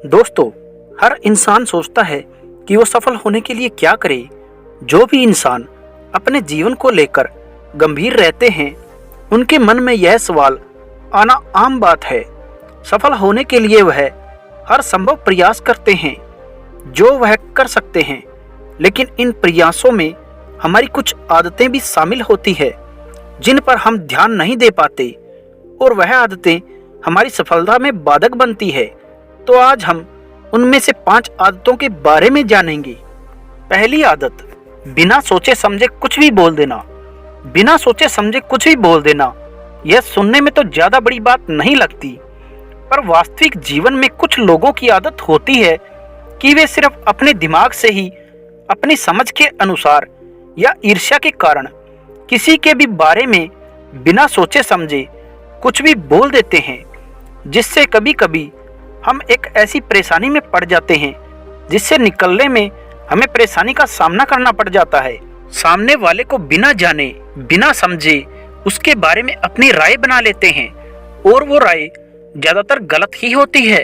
दोस्तों, हर इंसान सोचता है कि वो सफल होने के लिए क्या करे। जो भी इंसान अपने जीवन को लेकर गंभीर रहते हैं, उनके मन में यह सवाल आना आम बात है। सफल होने के लिए वह हर संभव प्रयास करते हैं जो वह कर सकते हैं, लेकिन इन प्रयासों में हमारी कुछ आदतें भी शामिल होती है जिन पर हम ध्यान नहीं दे पाते और वह आदतें हमारी सफलता में बाधक बनती है। तो आज हम उनमें से 5 आदतों के बारे में जानेंगे। पहली आदत, बिना सोचे समझे कुछ भी बोल देना। बिना सोचे समझे कुछ भी बोल देना, यह सुनने में तो ज्यादा बड़ी बात नहीं लगती, पर वास्तविक जीवन में कुछ लोगों की आदत होती है कि वे सिर्फ अपने दिमाग से ही अपनी समझ के अनुसार या ईर्ष्या के कारण किसी के भी बारे में बिना सोचे समझे कुछ भी बोल देते हैं, जिससे कभी कभी हम एक ऐसी परेशानी में पड़ जाते हैं जिससे निकलने में हमें परेशानी का सामना करना पड़ जाता है। सामने वाले को बिना जाने बिना समझे उसके बारे में अपनी राय बना लेते हैं और वो राय ज्यादातर गलत ही होती है।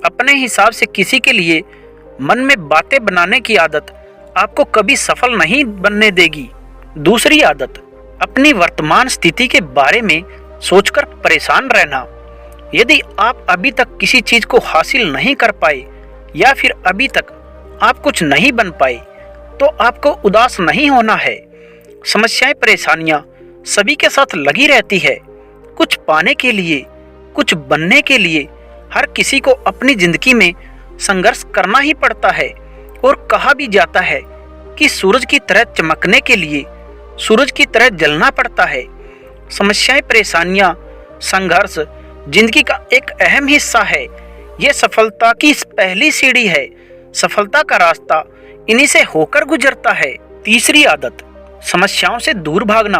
अपने हिसाब से किसी के लिए मन में बातें बनाने की आदत आपको कभी सफल नहीं बनने देगी। दूसरी आदत, अपनी वर्तमान स्थिति के बारे में सोचकर परेशान रहना। यदि आप अभी तक किसी चीज को हासिल नहीं कर पाए या फिर अभी तक आप कुछ नहीं बन पाए, तो आपको उदास नहीं होना है। समस्याएं, परेशानियां सभी के साथ लगी रहती है। कुछ पाने के लिए, कुछ बनने के लिए हर किसी को अपनी जिंदगी में संघर्ष करना ही पड़ता है। और कहा भी जाता है कि सूरज की तरह चमकने के लिए सूरज की तरह जलना पड़ता है। समस्याएं, परेशानियां, संघर्ष जिंदगी का एक अहम हिस्सा है। यह सफलता की पहली सीढ़ी है। सफलता का रास्ता इन्हीं से होकर गुजरता है। तीसरी आदत, समस्याओं से दूर भागना।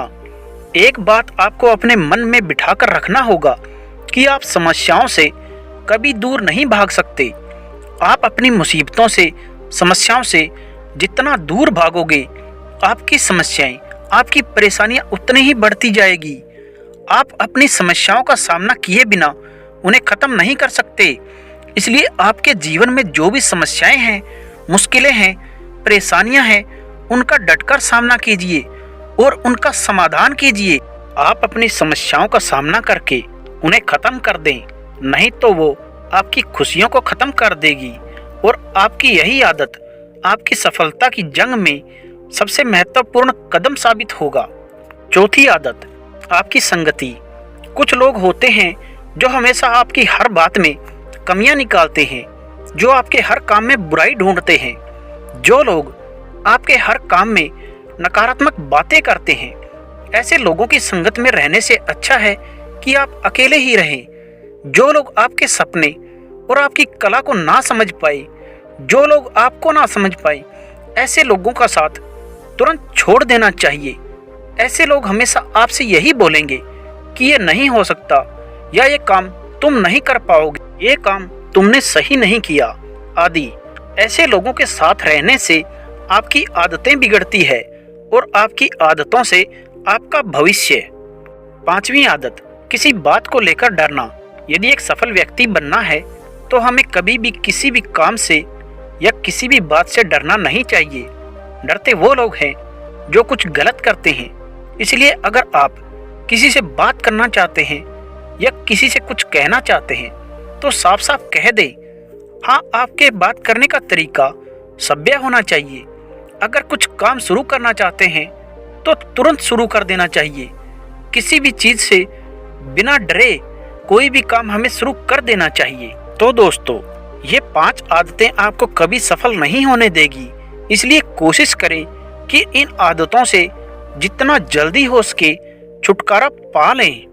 एक बात आपको अपने मन में बिठाकर रखना होगा कि आप समस्याओं से कभी दूर नहीं भाग सकते। आप अपनी मुसीबतों से, समस्याओं से जितना दूर भागोगे, आपकी समस्याएं, आपकी परेशानियां उतनी ही बढ़ती जाएगी। आप अपनी समस्याओं का सामना किए बिना उन्हें खत्म नहीं कर सकते। इसलिए आपके जीवन में जो भी समस्याएं हैं, मुश्किलें हैं, परेशानियां हैं, उनका डटकर सामना कीजिए और उनका समाधान कीजिए। आप अपनी समस्याओं का सामना करके उन्हें खत्म कर दें, नहीं तो वो आपकी खुशियों को खत्म कर देगी। और आपकी यही आदत आपकी सफलता की जंग में सबसे महत्वपूर्ण कदम साबित होगा। चौथी आदत, आपकी संगति। कुछ लोग होते हैं जो हमेशा आपकी हर बात में कमियां निकालते हैं, जो आपके हर काम में बुराई ढूंढते हैं। जो लोग आपके हर काम में नकारात्मक बातें करते हैं, ऐसे लोगों की संगत में रहने से अच्छा है कि आप अकेले ही रहें। जो लोग आपके सपने और आपकी कला को ना समझ पाए, जो लोग आपको ना समझ पाए, ऐसे लोगों का साथ तुरंत छोड़ देना चाहिए। ऐसे लोग हमेशा आपसे यही बोलेंगे कि ये नहीं हो सकता, या ये काम तुम नहीं कर पाओगे, ये काम तुमने सही नहीं किया आदि। ऐसे लोगों के साथ रहने से आपकी आदतें बिगड़ती है और आपकी आदतों से आपका भविष्य। पांचवी आदत, किसी बात को लेकर डरना। यदि एक सफल व्यक्ति बनना है तो हमें कभी भी किसी भी काम से या किसी भी बात से डरना नहीं चाहिए। डरते वो लोग हैं जो कुछ गलत करते हैं। इसलिए अगर आप किसी से बात करना चाहते हैं या किसी से कुछ कहना चाहते हैं तो साफ साफ कह दें। हाँ, आपके बात करने का तरीका सभ्य होना चाहिए। अगर कुछ काम शुरू करना चाहते हैं तो तुरंत शुरू कर देना चाहिए। किसी भी चीज से बिना डरे कोई भी काम हमें शुरू कर देना चाहिए। तो दोस्तों, ये 5 आदतें आपको कभी सफल नहीं होने देगी। इसलिए कोशिश करें कि इन आदतों से जितना जल्दी हो सके छुटकारा पा लें।